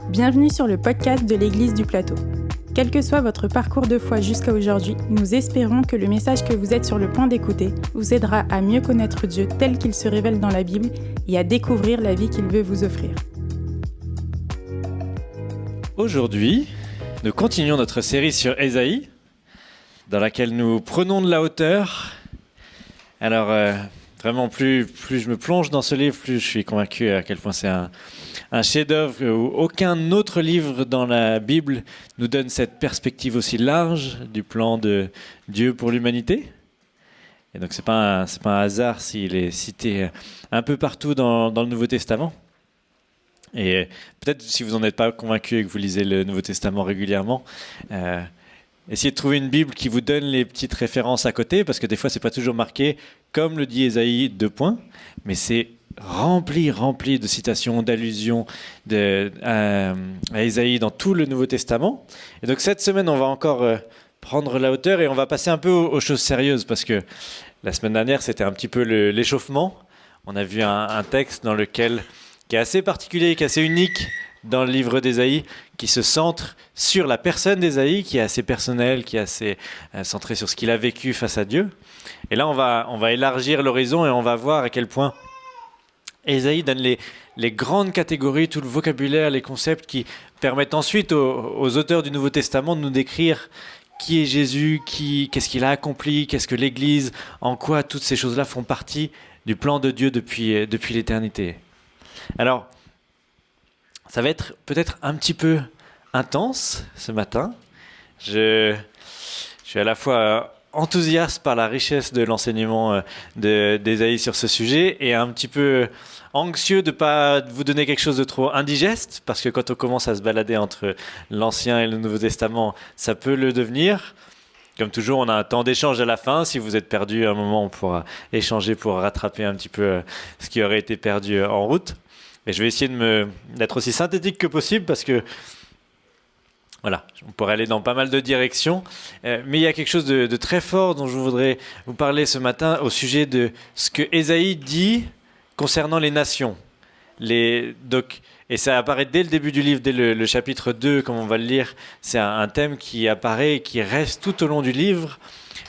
Bienvenue sur le podcast de l'Église du Plateau. Quel que soit votre parcours de foi jusqu'à aujourd'hui, nous espérons que le message que vous êtes sur le point d'écouter vous aidera à mieux connaître Dieu tel qu'il se révèle dans la Bible et à découvrir la vie qu'il veut vous offrir. Aujourd'hui, nous continuons notre série sur Ésaïe, dans laquelle nous prenons de la hauteur. Alors, vraiment, plus je me plonge dans ce livre, plus je suis convaincu à quel point c'est un chef-d'œuvre où aucun autre livre dans la Bible nous donne cette perspective aussi large du plan de Dieu pour l'humanité. Et donc, c'est pas un hasard s'il est cité un peu partout dans le Nouveau Testament. Et peut-être si vous n'en êtes pas convaincu et que vous lisez le Nouveau Testament régulièrement, essayez de trouver une Bible qui vous donne les petites références à côté, parce que des fois, c'est pas toujours marqué, comme le dit Ésaïe, 2 points, mais c'est rempli de citations, d'allusions à Ésaïe dans tout le Nouveau Testament. Et donc cette semaine, on va encore prendre la hauteur et on va passer un peu aux choses sérieuses, parce que la semaine dernière, c'était un petit peu l'échauffement. On a vu un texte qui est assez particulier, qui est assez unique dans le livre d'Ésaïe, qui se centre sur la personne d'Ésaïe, qui est assez personnelle, qui est assez centrée sur ce qu'il a vécu face à Dieu. Et là, on va élargir l'horizon et on va voir à quel point Ésaïe donne les grandes catégories, tout le vocabulaire, les concepts qui permettent ensuite aux auteurs du Nouveau Testament de nous décrire qui est Jésus, qu'est-ce qu'il a accompli, qu'est-ce que l'Église, en quoi toutes ces choses-là font partie du plan de Dieu depuis l'éternité. Alors, ça va être peut-être un petit peu intense ce matin. Je suis à la fois enthousiaste par la richesse de l'enseignement d'Ésaïe sur ce sujet et un petit peu anxieux de ne pas vous donner quelque chose de trop indigeste, parce que quand on commence à se balader entre l'Ancien et le Nouveau Testament, ça peut le devenir. Comme toujours, on a un temps d'échange à la fin. Si vous êtes perdu à un moment, on pourra échanger pour rattraper un petit peu ce qui aurait été perdu en route. Et je vais essayer d'être aussi synthétique que possible, parce que voilà, on pourrait aller dans pas mal de directions. Mais il y a quelque chose de très fort dont je voudrais vous parler ce matin au sujet de ce que Ésaïe dit concernant les nations. Et ça apparaît dès le début du livre, dès le chapitre 2, comme on va le lire. C'est un thème qui apparaît et qui reste tout au long du livre.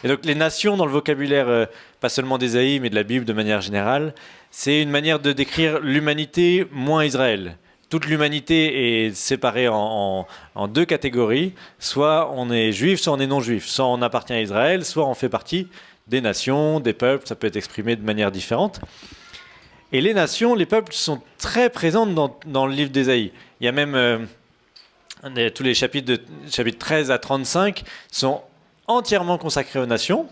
Et donc les nations, dans le vocabulaire, pas seulement d'Ésaïe, mais de la Bible de manière générale, c'est une manière de décrire l'humanité moins Israël. Toute l'humanité est séparée en 2 catégories. Soit on est juif, soit on est non-juif. Soit on appartient à Israël, soit on fait partie des nations, des peuples. Ça peut être exprimé de manière différente. Et les nations, les peuples sont très présentes dans le livre d'Ésaïe. Il y a même tous les chapitres 13 à 35 sont entièrement consacrés aux nations.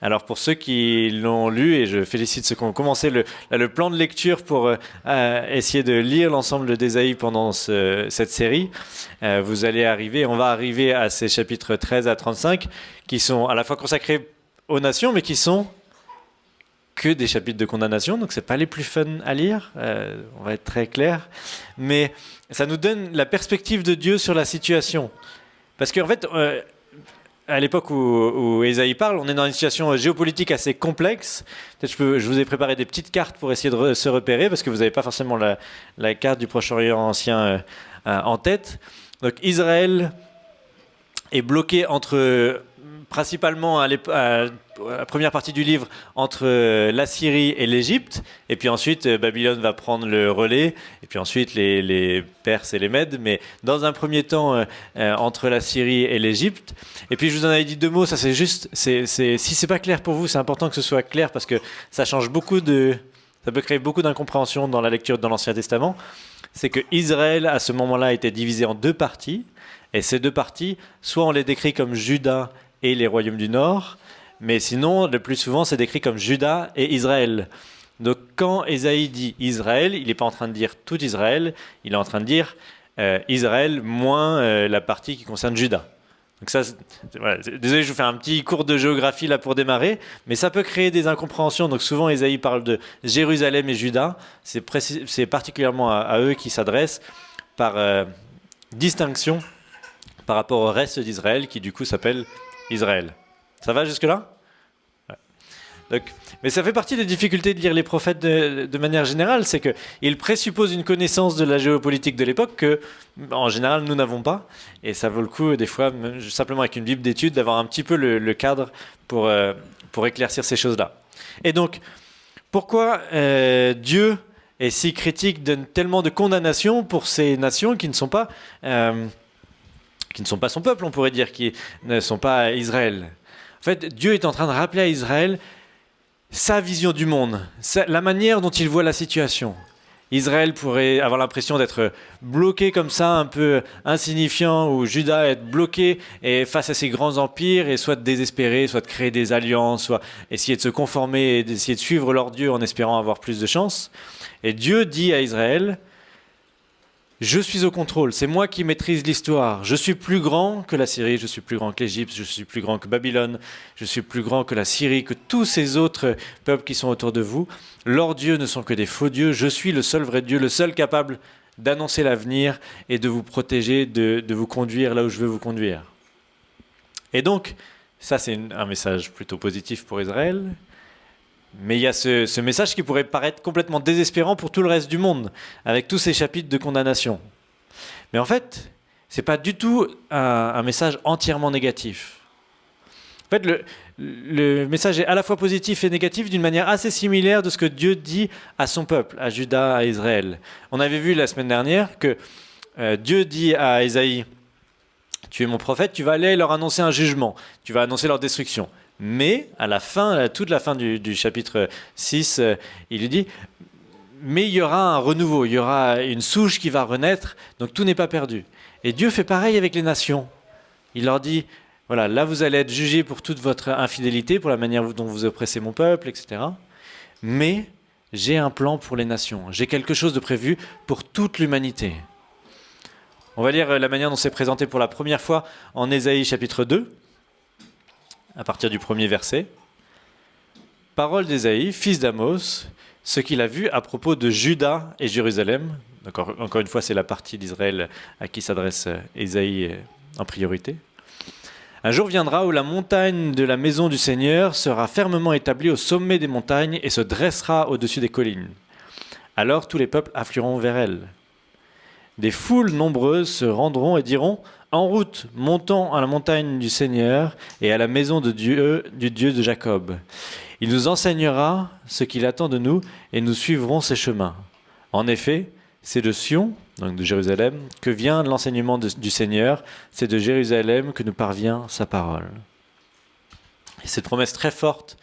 Alors pour ceux qui l'ont lu, et je félicite ceux qui ont commencé le plan de lecture pour essayer de lire l'ensemble d'Ésaïe pendant cette série, on va arriver à ces chapitres 13 à 35 qui sont à la fois consacrés aux nations, mais qui sont que des chapitres de condamnation, donc c'est pas les plus fun à lire, on va être très clair, mais ça nous donne la perspective de Dieu sur la situation. Parce qu'en fait, à l'époque où Ésaïe parle, on est dans une situation géopolitique assez complexe. Peut-être je vous ai préparé des petites cartes pour essayer de se repérer, parce que vous n'avez pas forcément la carte du Proche-Orient ancien en tête. Donc Israël est bloqué principalement à la première partie du livre, entre la Syrie et l'Égypte, et puis ensuite Babylone va prendre le relais, et puis ensuite les Perses et les Mèdes, mais dans un premier temps entre la Syrie et l'Égypte. Et puis je vous en avais dit 2 mots, ça c'est juste, si c'est pas clair pour vous, c'est important que ce soit clair, parce que ça peut créer beaucoup d'incompréhension dans la lecture dans l'Ancien Testament. C'est que Israël à ce moment-là était divisé en 2 parties, et ces 2 parties, soit on les décrit comme Juda et les royaumes du Nord, mais sinon, le plus souvent, c'est décrit comme Juda et Israël. Donc, quand Ésaïe dit Israël, il n'est pas en train de dire tout Israël, il est en train de dire Israël moins la partie qui concerne Juda. Donc ça, voilà. Désolé, je vous fais un petit cours de géographie là pour démarrer, mais ça peut créer des incompréhensions. Donc souvent, Ésaïe parle de Jérusalem et Juda. C'est particulièrement à eux qu'il s'adresse par distinction par rapport au reste d'Israël, qui du coup s'appelle Israël. Ça va jusque-là ? Ouais. Donc, mais ça fait partie des difficultés de lire les prophètes de manière générale, c'est qu'ils présupposent une connaissance de la géopolitique de l'époque que, en général, nous n'avons pas. Et ça vaut le coup, des fois, simplement avec une Bible d'études, d'avoir un petit peu le cadre pour éclaircir ces choses-là. Et donc, pourquoi Dieu est si critique, donne tellement de condamnation pour ces nations qui ne sont pas son peuple, on pourrait dire, qui ne sont pas Israël. En fait, Dieu est en train de rappeler à Israël sa vision du monde, la manière dont il voit la situation. Israël pourrait avoir l'impression d'être bloqué comme ça, un peu insignifiant, ou Juda être bloqué et face à ces grands empires, et soit de désespérer, soit de créer des alliances, soit essayer de se conformer et d'essayer de suivre leur Dieu en espérant avoir plus de chance. Et Dieu dit à Israël, je suis au contrôle, c'est moi qui maîtrise l'histoire. Je suis plus grand que la Syrie, je suis plus grand que l'Égypte, je suis plus grand que Babylone, je suis plus grand que la Syrie, que tous ces autres peuples qui sont autour de vous. Leurs dieux ne sont que des faux dieux. Je suis le seul vrai Dieu, le seul capable d'annoncer l'avenir et de vous protéger, de vous conduire là où je veux vous conduire. Et donc, ça c'est un message plutôt positif pour Israël. Mais il y a ce message qui pourrait paraître complètement désespérant pour tout le reste du monde, avec tous ces chapitres de condamnation. Mais en fait, ce n'est pas du tout un message entièrement négatif. En fait, le message est à la fois positif et négatif d'une manière assez similaire de ce que Dieu dit à son peuple, à Juda, à Israël. On avait vu la semaine dernière que Dieu dit à Ésaïe, « Tu es mon prophète, tu vas aller leur annoncer un jugement, tu vas annoncer leur destruction. » Mais à la fin, à toute la fin du chapitre 6, il lui dit « Mais il y aura un renouveau, il y aura une souche qui va renaître, donc tout n'est pas perdu. » Et Dieu fait pareil avec les nations. Il leur dit « Voilà, là vous allez être jugés pour toute votre infidélité, pour la manière dont vous oppressez mon peuple, etc. Mais j'ai un plan pour les nations, j'ai quelque chose de prévu pour toute l'humanité. » On va lire la manière dont c'est présenté pour la première fois en Ésaïe chapitre 2. À partir du premier verset. Parole d'Ésaïe, fils d'Amos, ce qu'il a vu à propos de Juda et Jérusalem. Encore une fois, c'est la partie d'Israël à qui s'adresse Ésaïe en priorité. Un jour viendra où la montagne de la maison du Seigneur sera fermement établie au sommet des montagnes et se dressera au-dessus des collines. Alors tous les peuples afflueront vers elle. Des foules nombreuses se rendront et diront « En route, montons à la montagne du Seigneur et à la maison de Dieu, du Dieu de Jacob. Il nous enseignera ce qu'il attend de nous et nous suivrons ses chemins. En effet, c'est de Sion, donc de Jérusalem, que vient l'enseignement du Seigneur, c'est de Jérusalem que nous parvient sa parole. » Et cette promesse très forte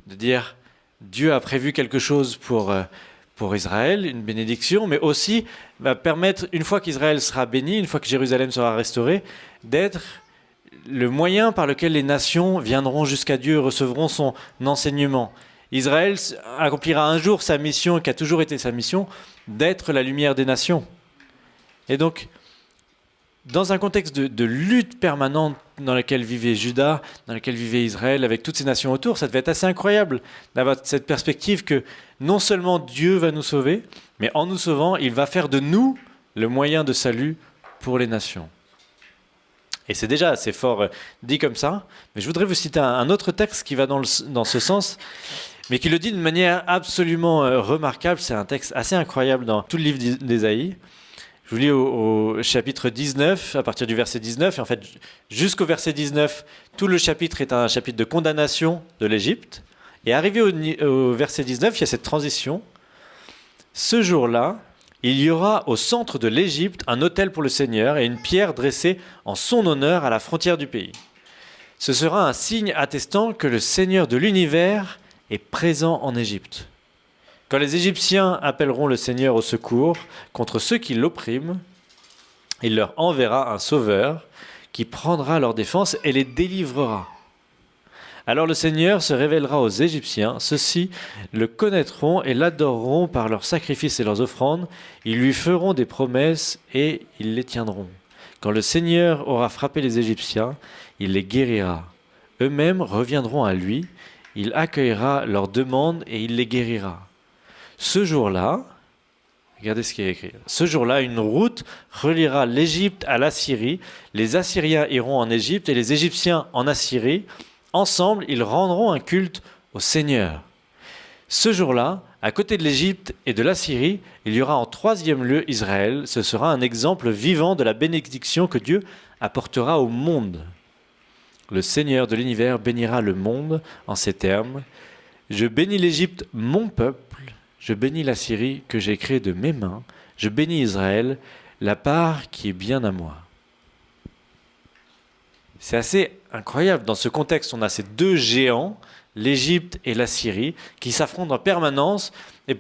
de dire « Dieu a prévu quelque chose pour Israël, une bénédiction, mais aussi va permettre, une fois qu'Israël sera béni, une fois que Jérusalem sera restaurée, d'être le moyen par lequel les nations viendront jusqu'à Dieu et recevront son enseignement. Israël accomplira un jour sa mission, qui a toujours été sa mission, d'être la lumière des nations. Et donc, dans un contexte de lutte permanente dans laquelle vivait Juda, dans laquelle vivait Israël, avec toutes ces nations autour, ça devait être assez incroyable d'avoir cette perspective que non seulement Dieu va nous sauver, mais en nous sauvant, il va faire de nous le moyen de salut pour les nations. Et c'est déjà assez fort dit comme ça, mais je voudrais vous citer un autre texte qui va dans ce sens, mais qui le dit d'une manière absolument remarquable. C'est un texte assez incroyable dans tout le livre d'Ésaïe. Je vous lis au chapitre 19, à partir du verset 19, et en fait, jusqu'au verset 19, tout le chapitre est un chapitre de condamnation de l'Égypte. Et arrivé au verset 19, il y a cette transition. Ce jour-là, il y aura au centre de l'Égypte un autel pour le Seigneur et une pierre dressée en son honneur à la frontière du pays. Ce sera un signe attestant que le Seigneur de l'univers est présent en Égypte. Quand les Égyptiens appelleront le Seigneur au secours contre ceux qui l'oppriment, il leur enverra un sauveur qui prendra leur défense et les délivrera. Alors le Seigneur se révélera aux Égyptiens, ceux-ci le connaîtront et l'adoreront par leurs sacrifices et leurs offrandes, ils lui feront des promesses et ils les tiendront. Quand le Seigneur aura frappé les Égyptiens, il les guérira. Eux-mêmes reviendront à lui, il accueillera leurs demandes et il les guérira. Ce jour-là, regardez ce qui est écrit. Ce jour-là, une route reliera l'Égypte à l'Assyrie. Les Assyriens iront en Égypte et les Égyptiens en Assyrie. Ensemble, ils rendront un culte au Seigneur. Ce jour-là, à côté de l'Égypte et de l'Assyrie, il y aura en troisième lieu Israël. Ce sera un exemple vivant de la bénédiction que Dieu apportera au monde. Le Seigneur de l'univers bénira le monde en ces termes. Je bénis l'Égypte, mon peuple. Je bénis l'Assyrie que j'ai créée de mes mains. Je bénis Israël, la part qui est bien à moi. C'est assez incroyable. Dans ce contexte, on a ces deux géants, l'Égypte et la Syrie, qui s'affrontent en permanence et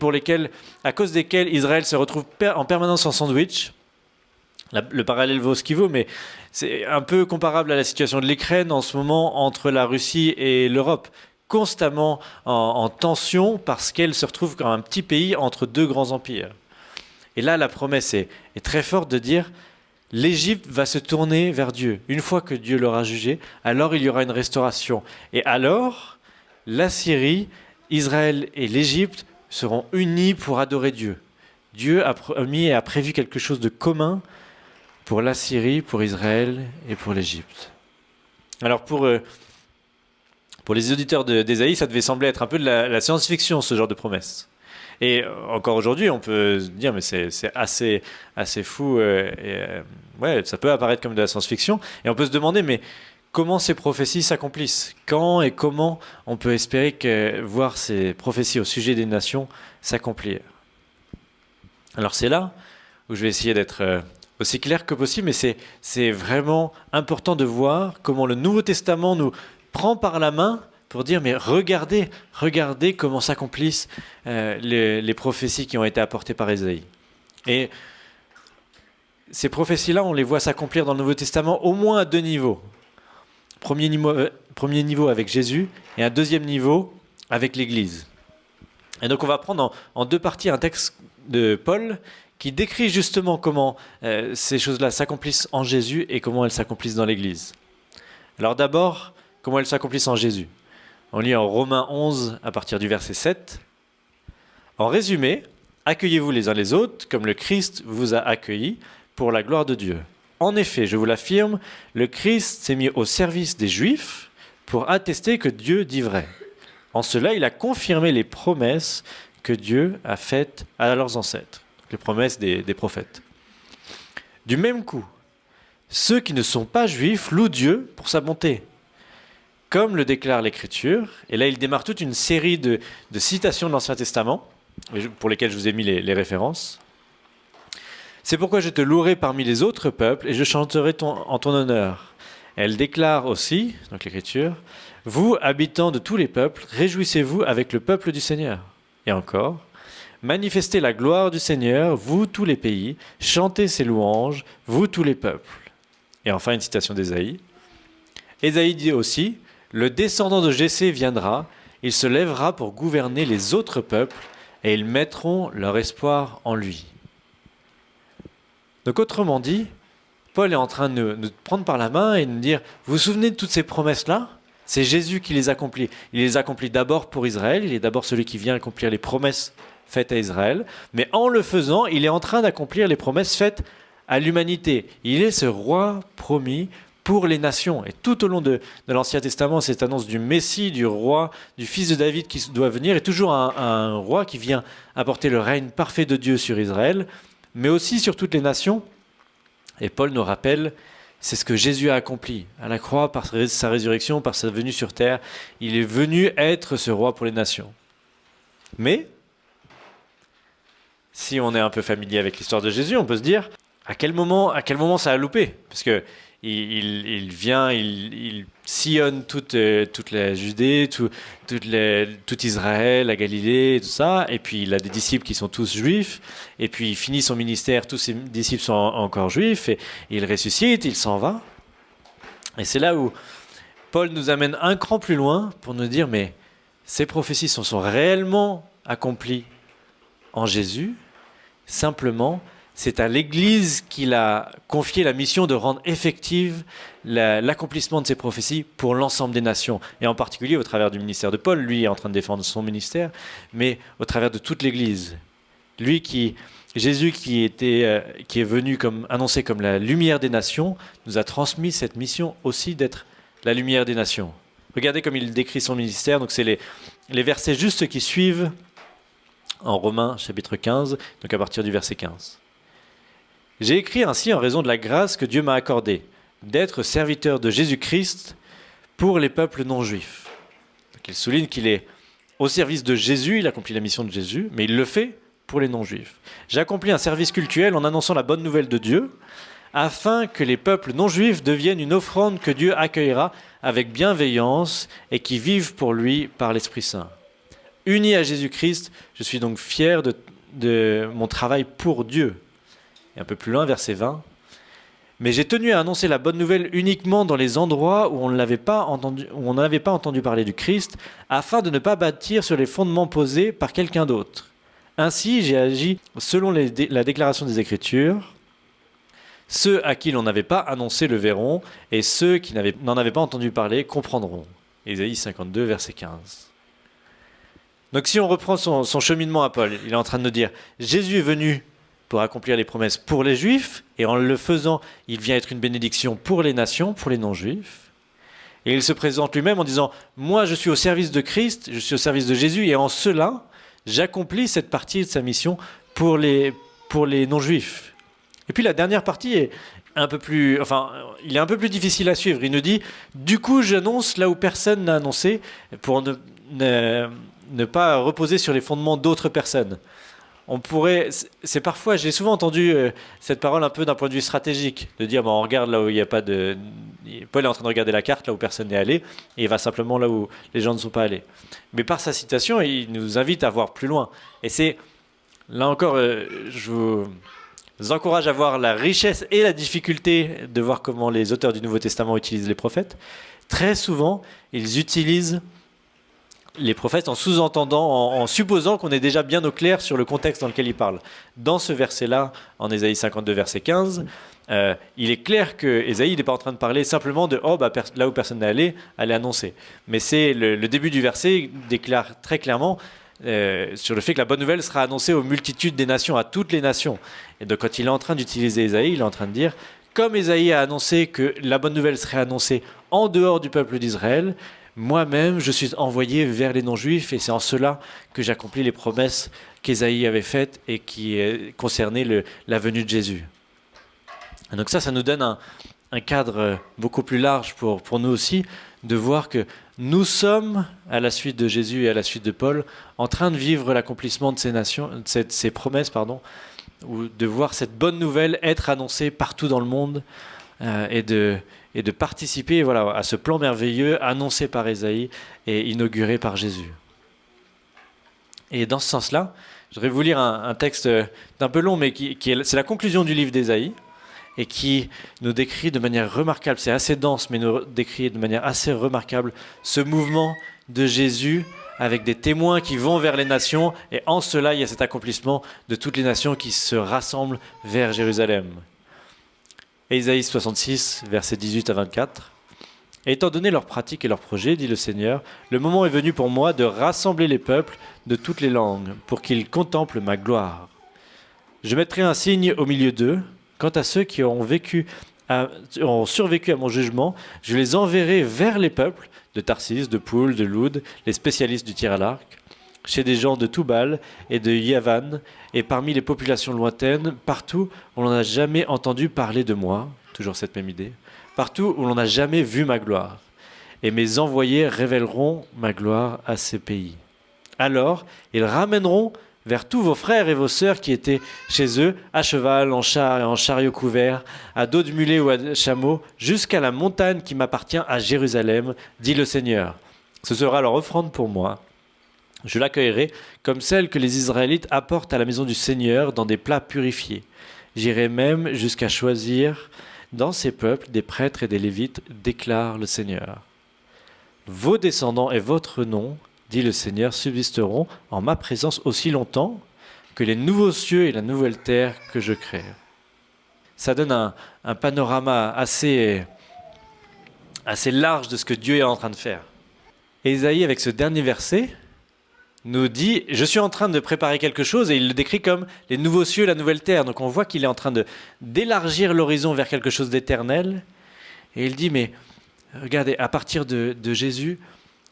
à cause desquels Israël se retrouve en permanence en sandwich. Le parallèle vaut ce qu'il vaut, mais c'est un peu comparable à la situation de l'Ukraine en ce moment entre la Russie et l'Europe, constamment en tension parce qu'elle se retrouve comme un petit pays entre deux grands empires. Et là, la promesse est très forte de dire l'Égypte va se tourner vers Dieu. Une fois que Dieu l'aura jugé, alors il y aura une restauration. Et alors, la Syrie, Israël et l'Égypte seront unis pour adorer Dieu. Dieu a promis et a prévu quelque chose de commun pour la Syrie, pour Israël et pour l'Égypte. Alors pour les auditeurs d'Ésaïe, ça devait sembler être un peu de la science-fiction, ce genre de promesse. Et encore aujourd'hui, on peut se dire, mais c'est assez fou, ça peut apparaître comme de la science-fiction, et on peut se demander, mais comment ces prophéties s'accomplissent ? Quand et comment on peut espérer voir ces prophéties au sujet des nations s'accomplir ? Alors c'est là où je vais essayer d'être aussi clair que possible, mais c'est vraiment important de voir comment le Nouveau Testament nous prend par la main pour dire, mais regardez comment s'accomplissent les prophéties qui ont été apportées par Ésaïe. Et ces prophéties-là, on les voit s'accomplir dans le Nouveau Testament au moins à deux niveaux. Premier niveau avec Jésus et un deuxième niveau avec l'Église. Et donc on va prendre en deux parties un texte de Paul qui décrit justement comment ces choses-là s'accomplissent en Jésus et comment elles s'accomplissent dans l'Église. Alors d'abord, comment elles s'accomplissent en Jésus. On lit en Romains 11 à partir du verset 7. En résumé, accueillez-vous les uns les autres comme le Christ vous a accueillis pour la gloire de Dieu. En effet, je vous l'affirme, le Christ s'est mis au service des Juifs pour attester que Dieu dit vrai. En cela, il a confirmé les promesses que Dieu a faites à leurs ancêtres, les promesses des prophètes. Du même coup, ceux qui ne sont pas juifs louent Dieu pour sa bonté, comme le déclare l'Écriture. Et là, il démarre toute une série de citations de l'Ancien Testament, pour lesquelles je vous ai mis les références. C'est pourquoi je te louerai parmi les autres peuples et je chanterai en ton honneur. Elle déclare aussi, donc l'Écriture, « Vous, habitants de tous les peuples, réjouissez-vous avec le peuple du Seigneur. » Et encore, « Manifestez la gloire du Seigneur, vous tous les pays, chantez ses louanges, vous tous les peuples. » Et enfin, une citation d'Ésaïe. Ésaïe dit aussi, « Le descendant de Jessé viendra, il se lèvera pour gouverner les autres peuples, et ils mettront leur espoir en lui. » Donc autrement dit, Paul est en train de nous prendre par la main et de nous dire, vous vous souvenez de toutes ces promesses-là ? C'est Jésus qui les accomplit. Il les accomplit d'abord pour Israël, il est d'abord celui qui vient accomplir les promesses faites à Israël, mais en le faisant, il est en train d'accomplir les promesses faites à l'humanité. Il est ce roi promis pour les nations. Et tout au long de l'Ancien Testament, cette annonce du Messie, du roi, du fils de David qui doit venir, est toujours un roi qui vient apporter le règne parfait de Dieu sur Israël, mais aussi sur toutes les nations. Et Paul nous rappelle, c'est ce que Jésus a accompli à la croix par sa résurrection, par sa venue sur terre. Il est venu être ce roi pour les nations. Mais, si on est un peu familier avec l'histoire de Jésus, on peut se dire, à quel moment ça a loupé ? Parce que il vient, il sillonne toute la Judée, tout Israël, la Galilée, tout ça, et puis il a des disciples qui sont tous juifs, et puis il finit son ministère, tous ses disciples sont encore juifs, et il ressuscite, il s'en va. Et c'est là où Paul nous amène un cran plus loin pour nous dire, mais ces prophéties sont réellement accomplies en Jésus, simplement. C'est à l'Église qu'il a confié la mission de rendre effective l'accomplissement de ces prophéties pour l'ensemble des nations. Et en particulier au travers du ministère de Paul, lui est en train de défendre son ministère, mais au travers de toute l'Église. Jésus qui est venu annoncé comme la lumière des nations, nous a transmis cette mission aussi d'être la lumière des nations. Regardez comme il décrit son ministère. Donc c'est les versets justes qui suivent en Romains chapitre 15, donc à partir du verset 15. J'ai écrit ainsi en raison de la grâce que Dieu m'a accordée, d'être serviteur de Jésus-Christ pour les peuples non juifs. Donc il souligne qu'il est au service de Jésus, il accomplit la mission de Jésus, mais il le fait pour les non-juifs. J'ai accompli un service cultuel en annonçant la bonne nouvelle de Dieu, afin que les peuples non-juifs deviennent une offrande que Dieu accueillera avec bienveillance et qui vivent pour lui par l'Esprit Saint. Uni à Jésus-Christ, je suis donc fier de mon travail pour Dieu. Et un peu plus loin, verset 20. Mais j'ai tenu à annoncer la bonne nouvelle uniquement dans les endroits où on n'avait pas entendu parler du Christ, afin de ne pas bâtir sur les fondements posés par quelqu'un d'autre. Ainsi, j'ai agi selon la déclaration des Écritures. Ceux à qui l'on n'avait pas annoncé le verront, et ceux qui n'en avaient pas entendu parler comprendront. Ésaïe 52, verset 15. Donc si on reprend son cheminement à Paul, il est en train de nous dire « Jésus est venu pour accomplir les promesses pour les Juifs, et en le faisant, il vient être une bénédiction pour les nations, pour les non-Juifs. Et il se présente lui-même en disant « Moi, je suis au service de Christ, je suis au service de Jésus, et en cela, j'accomplis cette partie de sa mission pour les non-Juifs. » Et puis la dernière partie est il est un peu plus difficile à suivre. Il nous dit « Du coup, j'annonce là où personne n'a annoncé, pour ne pas reposer sur les fondements d'autres personnes. » J'ai souvent entendu cette parole un peu d'un point de vue stratégique, de dire on regarde là où il n'y a pas de. Paul est en train de regarder la carte là où personne n'est allé, et il va simplement là où les gens ne sont pas allés. Mais par sa citation, il nous invite à voir plus loin. Et c'est là encore, je vous encourage à voir la richesse et la difficulté de voir comment les auteurs du Nouveau Testament utilisent les prophètes. Très souvent, ils utilisent les prophètes en sous-entendant, en supposant qu'on est déjà bien au clair sur le contexte dans lequel ils parlent. Dans ce verset-là, en Ésaïe 52, verset 15, il est clair que Ésaïe n'est pas en train de parler simplement de là où personne n'est allé, aller annoncer. Mais c'est le début du verset déclare très clairement sur le fait que la bonne nouvelle sera annoncée aux multitudes des nations, à toutes les nations. Et donc quand il est en train d'utiliser Ésaïe, il est en train de dire comme Ésaïe a annoncé que la bonne nouvelle serait annoncée en dehors du peuple d'Israël, moi-même, je suis envoyé vers les non-juifs et c'est en cela que j'accomplis les promesses qu'Ésaïe avait faites et qui concernaient la venue de Jésus. Et donc ça nous donne un cadre beaucoup plus large pour nous aussi, de voir que nous sommes, à la suite de Jésus et à la suite de Paul, en train de vivre l'accomplissement de ces promesses, ou de voir cette bonne nouvelle être annoncée partout dans le monde et de participer à ce plan merveilleux annoncé par Ésaïe et inauguré par Jésus. Et dans ce sens-là, je voudrais vous lire un texte d'un peu long, mais c'est la conclusion du livre d'Ésaïe, et qui nous décrit de manière remarquable, c'est assez dense, mais nous décrit de manière assez remarquable ce mouvement de Jésus avec des témoins qui vont vers les nations, et en cela, il y a cet accomplissement de toutes les nations qui se rassemblent vers Jérusalem. Ésaïe 66, versets 18 à 24. « Étant donné leurs pratiques et leurs projets, dit le Seigneur, le moment est venu pour moi de rassembler les peuples de toutes les langues, pour qu'ils contemplent ma gloire. Je mettrai un signe au milieu d'eux. Quant à ceux qui ont survécu à mon jugement, je les enverrai vers les peuples de Tarsis, de Poul, de Loud, les spécialistes du tir à l'arc, chez des gens de Toubal et de Yavan, et parmi les populations lointaines, partout où l'on n'a jamais entendu parler de moi, toujours cette même idée, partout où l'on n'a jamais vu ma gloire. Et mes envoyés révéleront ma gloire à ces pays. Alors, ils ramèneront vers tous vos frères et vos sœurs qui étaient chez eux, à cheval, en char et en chariot couvert, à dos de mulet ou à chameau, jusqu'à la montagne qui m'appartient à Jérusalem, dit le Seigneur. Ce sera leur offrande pour moi. Je l'accueillerai comme celle que les Israélites apportent à la maison du Seigneur dans des plats purifiés. J'irai même jusqu'à choisir dans ces peuples des prêtres et des lévites, déclare le Seigneur. Vos descendants et votre nom, dit le Seigneur, subsisteront en ma présence aussi longtemps que les nouveaux cieux et la nouvelle terre que je crée. Ça donne un panorama assez large de ce que Dieu est en train de faire. Ésaïe, avec ce dernier verset, nous dit « Je suis en train de préparer quelque chose » et il le décrit comme les nouveaux cieux et la nouvelle terre. Donc on voit qu'il est en train d'élargir l'horizon vers quelque chose d'éternel. Et il dit « Mais regardez, à partir de Jésus,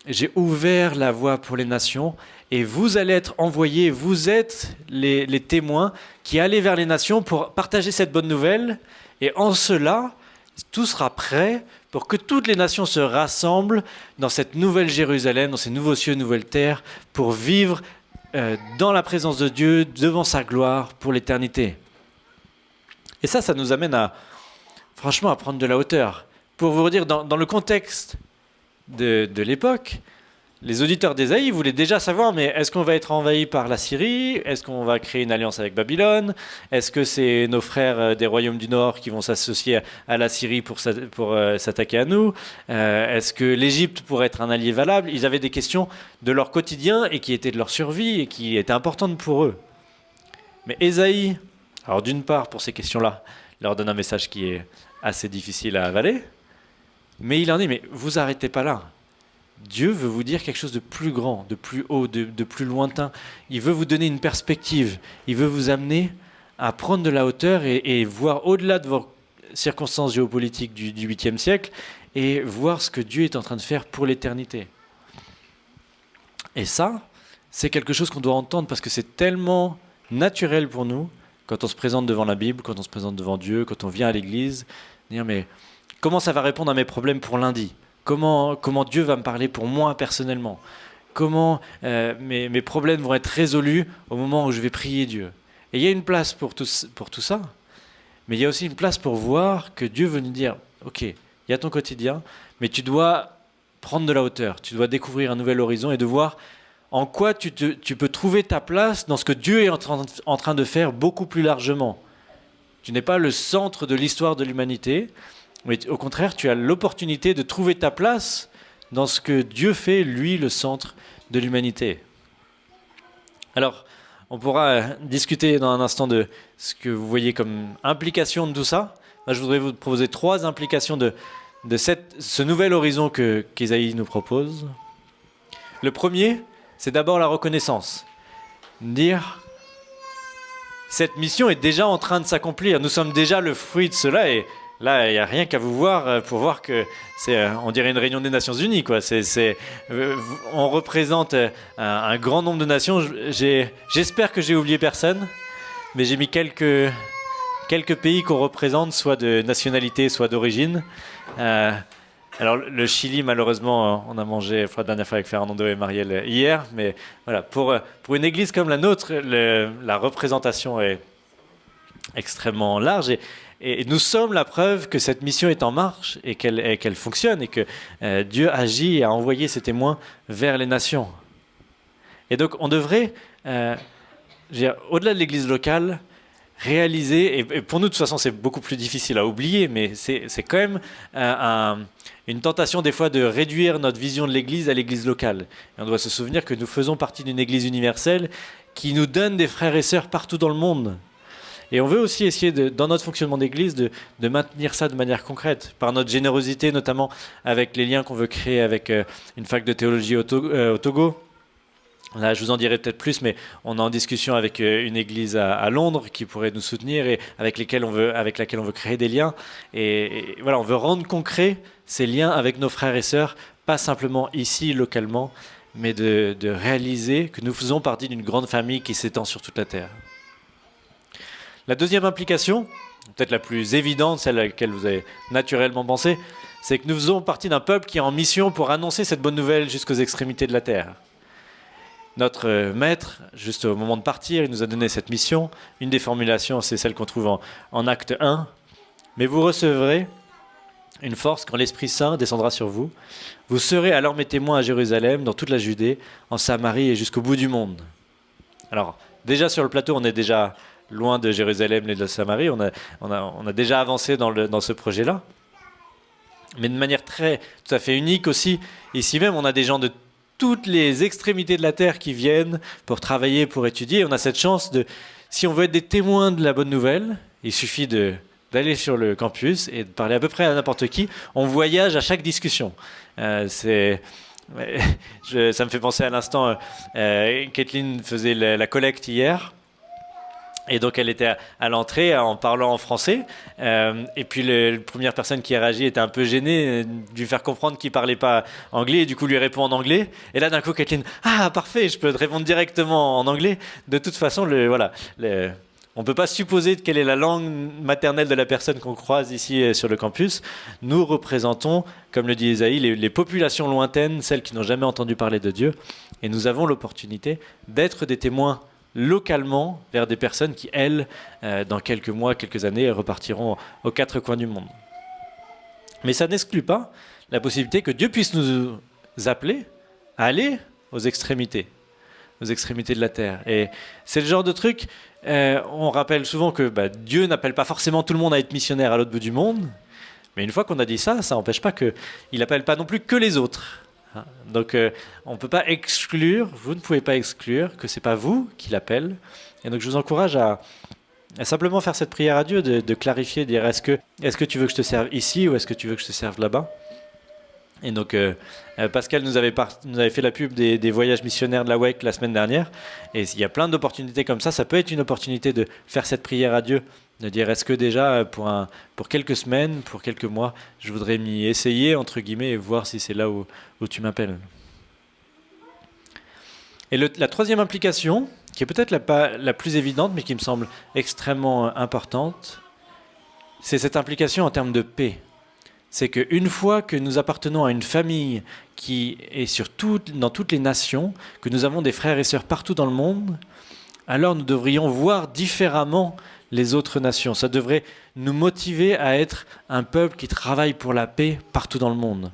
j'ai ouvert la voie pour les nations et vous allez être envoyés, vous êtes les témoins qui allez vers les nations pour partager cette bonne nouvelle. Et en cela, tout sera prêt pour que toutes les nations se rassemblent dans cette nouvelle Jérusalem, dans ces nouveaux cieux, nouvelles terres, pour vivre dans la présence de Dieu, devant sa gloire, pour l'éternité. Et ça nous amène franchement, à prendre de la hauteur. Pour vous dire, dans le contexte de l'époque, les auditeurs d'Ésaïe voulaient déjà savoir, mais est-ce qu'on va être envahi par la Syrie? Est-ce qu'on va créer une alliance avec Babylone? Est-ce que c'est nos frères des royaumes du Nord qui vont s'associer à la Syrie pour s'attaquer à nous? Est-ce que l'Égypte pourrait être un allié valable? Ils avaient des questions de leur quotidien et qui étaient de leur survie et qui étaient importantes pour eux. Mais Ésaïe, alors d'une part, pour ces questions-là, leur donne un message qui est assez difficile à avaler, mais il en dit, mais vous arrêtez pas là. Dieu veut vous dire quelque chose de plus grand, de plus haut, de plus lointain. Il veut vous donner une perspective. Il veut vous amener à prendre de la hauteur et voir au-delà de vos circonstances géopolitiques du 8e siècle et voir ce que Dieu est en train de faire pour l'éternité. Et ça, c'est quelque chose qu'on doit entendre parce que c'est tellement naturel pour nous quand on se présente devant la Bible, quand on se présente devant Dieu, quand on vient à l'église, dire mais comment ça va répondre à mes problèmes pour lundi ? Comment Dieu va me parler pour moi personnellement? Comment mes problèmes vont être résolus au moment où je vais prier Dieu? Et il y a une place pour tout ça, mais il y a aussi une place pour voir que Dieu veut nous dire, ok, il y a ton quotidien, mais tu dois prendre de la hauteur, tu dois découvrir un nouvel horizon et de voir en quoi tu peux trouver ta place dans ce que Dieu est en train de faire beaucoup plus largement. Tu n'es pas le centre de l'histoire de l'humanité, mais au contraire, tu as l'opportunité de trouver ta place dans ce que Dieu fait, lui, le centre de l'humanité. Alors, on pourra discuter dans un instant de ce que vous voyez comme implication de tout ça. Là, je voudrais vous proposer 3 implications de ce nouvel horizon qu'Ésaïe nous propose. Le premier, c'est d'abord la reconnaissance. Dire, cette mission est déjà en train de s'accomplir. Nous sommes déjà le fruit de cela et là, il n'y a rien qu'à vous voir pour voir que c'est, on dirait une réunion des Nations Unies, quoi. On représente un grand nombre de nations. J'espère que j'ai oublié personne, mais j'ai mis quelques pays qu'on représente, soit de nationalité, soit d'origine. Alors, le Chili, malheureusement, on a mangé la dernière fois avec Fernando et Marielle hier, mais voilà, pour une église comme la nôtre, la représentation est extrêmement large et nous sommes la preuve que cette mission est en marche et qu'elle fonctionne et que Dieu agit et a envoyé ses témoins vers les nations. Et donc on devrait, au-delà de l'église locale, réaliser, et pour nous de toute façon c'est beaucoup plus difficile à oublier, mais c'est quand même une tentation des fois de réduire notre vision de l'église à l'église locale. Et on doit se souvenir que nous faisons partie d'une église universelle qui nous donne des frères et sœurs partout dans le monde. Et on veut aussi essayer, dans notre fonctionnement d'église, de maintenir ça de manière concrète, par notre générosité, notamment avec les liens qu'on veut créer avec une fac de théologie au Togo. Là, je vous en dirai peut-être plus, mais on est en discussion avec une église à Londres qui pourrait nous soutenir et avec laquelle on veut créer des liens. Et voilà, on veut rendre concret ces liens avec nos frères et sœurs, pas simplement ici, localement, mais de réaliser que nous faisons partie d'une grande famille qui s'étend sur toute la terre. La deuxième implication, peut-être la plus évidente, celle à laquelle vous avez naturellement pensé, c'est que nous faisons partie d'un peuple qui est en mission pour annoncer cette bonne nouvelle jusqu'aux extrémités de la terre. Notre maître, juste au moment de partir, il nous a donné cette mission. Une des formulations, c'est celle qu'on trouve en acte 1. « Mais vous recevrez une force quand l'Esprit Saint descendra sur vous. Vous serez alors mes témoins à Jérusalem, dans toute la Judée, en Samarie et jusqu'au bout du monde. » Alors, déjà sur le plateau, on est déjà loin de Jérusalem et de Samarie. On a déjà avancé dans ce projet-là. Mais de manière tout à fait unique aussi, ici même, on a des gens de toutes les extrémités de la terre qui viennent pour travailler, pour étudier. On a cette chance si on veut être des témoins de la bonne nouvelle, il suffit d'aller sur le campus et de parler à peu près à n'importe qui. On voyage à chaque discussion. Ça me fait penser à l'instant, Kathleen faisait la collecte hier. Et donc elle était à l'entrée en parlant en français. Et puis la première personne qui a réagi était un peu gênée de lui faire comprendre qu'il ne parlait pas anglais. Et du coup lui répond en anglais. Et là d'un coup Kathleen, ah parfait, je peux te répondre directement en anglais. De toute façon, on ne peut pas supposer quelle est la langue maternelle de la personne qu'on croise ici sur le campus. Nous représentons, comme le dit Ésaïe, les populations lointaines, celles qui n'ont jamais entendu parler de Dieu. Et nous avons l'opportunité d'être des témoins localement vers des personnes qui, elles, dans quelques mois, quelques années, repartiront aux quatre coins du monde. Mais ça n'exclut pas la possibilité que Dieu puisse nous appeler à aller aux extrémités de la terre. Et c'est le genre de truc, on rappelle souvent que Dieu n'appelle pas forcément tout le monde à être missionnaire à l'autre bout du monde, mais une fois qu'on a dit ça, ça n'empêche pas qu'il n'appelle pas non plus que les autres. Donc on ne peut pas exclure, vous ne pouvez pas exclure que ce n'est pas vous qui l'appelle. Et donc je vous encourage à simplement faire cette prière à Dieu, de clarifier, de dire est-ce que tu veux que je te serve ici ou est-ce que tu veux que je te serve là-bas. Et donc Pascal nous avait fait la pub des voyages missionnaires de la WEC la semaine dernière. Et il y a plein d'opportunités comme ça. Ça peut être une opportunité de faire cette prière à Dieu, de dire est-ce que déjà pour quelques semaines, pour quelques mois, je voudrais m'y essayer entre guillemets et voir si c'est là où tu m'appelles. Et la troisième implication, qui est peut-être la plus évidente mais qui me semble extrêmement importante, c'est cette implication en termes de paix. C'est qu'une fois que nous appartenons à une famille qui est dans toutes les nations, que nous avons des frères et sœurs partout dans le monde, alors nous devrions voir différemment les autres nations. Ça devrait nous motiver à être un peuple qui travaille pour la paix partout dans le monde.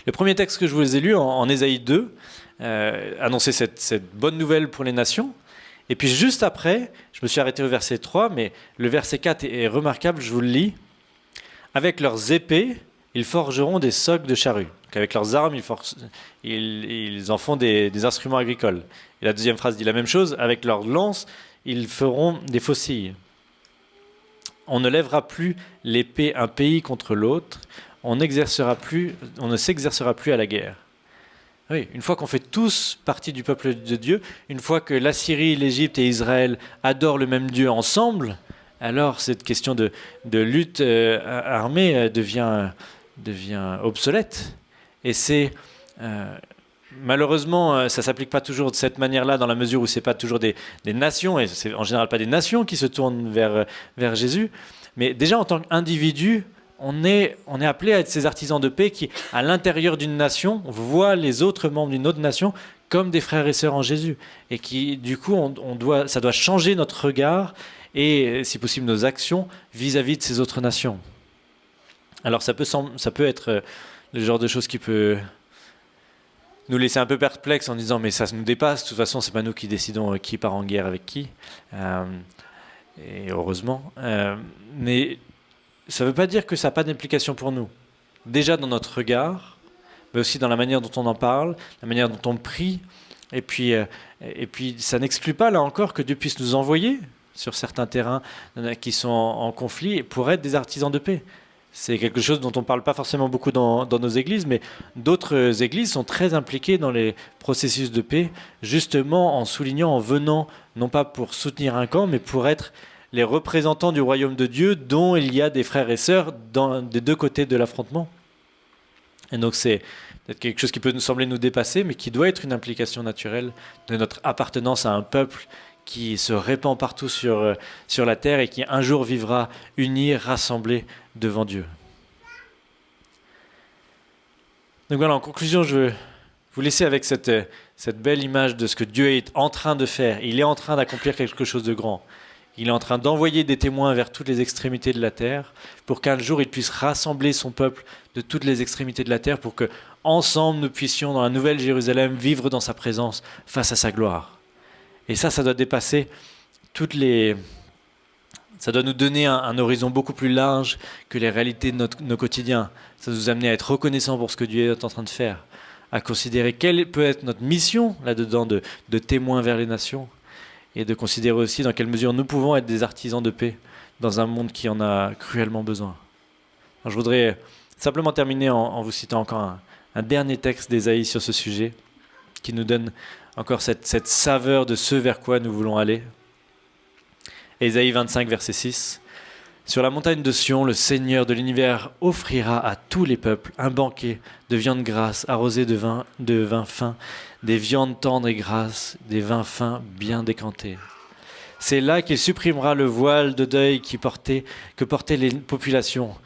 Le premier texte que je vous ai lu en Ésaïe 2 annonçait cette bonne nouvelle pour les nations. Et puis juste après, je me suis arrêté au verset 3, mais le verset 4 est remarquable, je vous le lis. Avec leurs épées, ils forgeront des socs de charrues. Donc avec leurs armes, ils en font des instruments agricoles. Et la deuxième phrase dit la même chose. Avec leurs lances, ils feront des faucilles. On ne lèvera plus l'épée un pays contre l'autre. On ne s'exercera plus à la guerre. Oui, une fois qu'on fait tous partie du peuple de Dieu, une fois que l'Assyrie, l'Égypte et Israël adorent le même Dieu ensemble, alors cette question de lutte armée devient obsolète. Et malheureusement, ça ne s'applique pas toujours de cette manière-là, dans la mesure où ce n'est pas toujours des nations, et c'est en général pas des nations qui se tournent vers Jésus. Mais déjà, en tant qu'individu, on est appelé à être ces artisans de paix qui, à l'intérieur d'une nation, voient les autres membres d'une autre nation comme des frères et sœurs en Jésus. Et qui, du coup, ça doit changer notre regard et, si possible, nos actions vis-à-vis de ces autres nations. Alors ça peut être le genre de choses qui peut nous laisser un peu perplexes en disant mais ça nous dépasse, de toute façon c'est pas nous qui décidons qui part en guerre avec qui, et heureusement, mais ça ne veut pas dire que ça n'a pas d'implication pour nous, déjà dans notre regard, mais aussi dans la manière dont on en parle, la manière dont on prie, et puis ça n'exclut pas là encore que Dieu puisse nous envoyer sur certains terrains qui sont en conflit pour être des artisans de paix. C'est quelque chose dont on ne parle pas forcément beaucoup dans nos églises, mais d'autres églises sont très impliquées dans les processus de paix, justement en soulignant, en venant, non pas pour soutenir un camp, mais pour être les représentants du royaume de Dieu, dont il y a des frères et sœurs des deux côtés de l'affrontement. Et donc c'est peut-être quelque chose qui peut nous sembler nous dépasser, mais qui doit être une implication naturelle de notre appartenance à un peuple qui se répand partout sur la terre et qui un jour vivra uni, rassemblé devant Dieu. Donc voilà, en conclusion, je veux vous laisser avec cette belle image de ce que Dieu est en train de faire. Il est en train d'accomplir quelque chose de grand. Il est en train d'envoyer des témoins vers toutes les extrémités de la terre pour qu'un jour il puisse rassembler son peuple de toutes les extrémités de la terre pour que ensemble nous puissions dans la nouvelle Jérusalem vivre dans sa présence face à sa gloire. Et ça doit dépasser ça doit nous donner un horizon beaucoup plus large que les réalités de nos quotidiens. Ça doit nous amener à être reconnaissants pour ce que Dieu est en train de faire, à considérer quelle peut être notre mission là-dedans de témoins vers les nations, et de considérer aussi dans quelle mesure nous pouvons être des artisans de paix dans un monde qui en a cruellement besoin. Alors, je voudrais simplement terminer en vous citant encore un dernier texte d'Ésaïe sur ce sujet, qui nous donne encore cette saveur de ce vers quoi nous voulons aller. Ésaïe 25, verset 6. Sur la montagne de Sion, le Seigneur de l'univers offrira à tous les peuples un banquet de viande grasse arrosée de vin fin, des viandes tendres et grasses, des vins fins bien décantés. C'est là qu'il supprimera le voile de deuil que portaient les populations,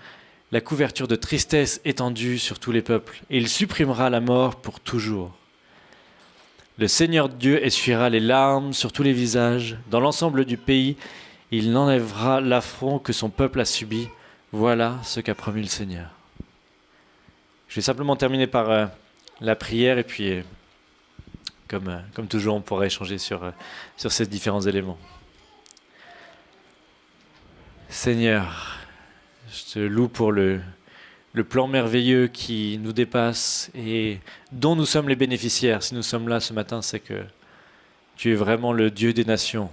la couverture de tristesse étendue sur tous les peuples, et il supprimera la mort pour toujours. Le Seigneur Dieu essuiera les larmes sur tous les visages, dans l'ensemble du pays. Il enlèvera l'affront que son peuple a subi. Voilà ce qu'a promis le Seigneur. Je vais simplement terminer par la prière et puis, comme toujours, on pourra échanger sur ces différents éléments. Seigneur, je te loue pour le plan merveilleux qui nous dépasse et dont nous sommes les bénéficiaires. Si nous sommes là ce matin, c'est que tu es vraiment le Dieu des nations.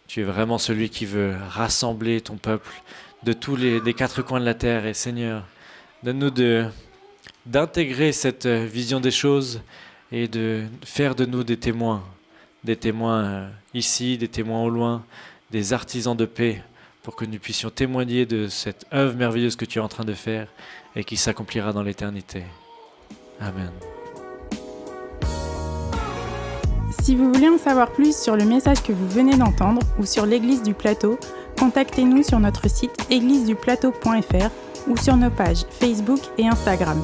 Tu es vraiment celui qui veut rassembler ton peuple de tous des quatre coins de la terre. Et Seigneur, donne-nous d'intégrer cette vision des choses et de faire de nous des témoins ici, des témoins au loin, des artisans de paix, pour que nous puissions témoigner de cette œuvre merveilleuse que tu es en train de faire et qui s'accomplira dans l'éternité. Amen. Si vous voulez en savoir plus sur le message que vous venez d'entendre ou sur l'Église du Plateau, contactez-nous sur notre site égliseduplateau.fr ou sur nos pages Facebook et Instagram.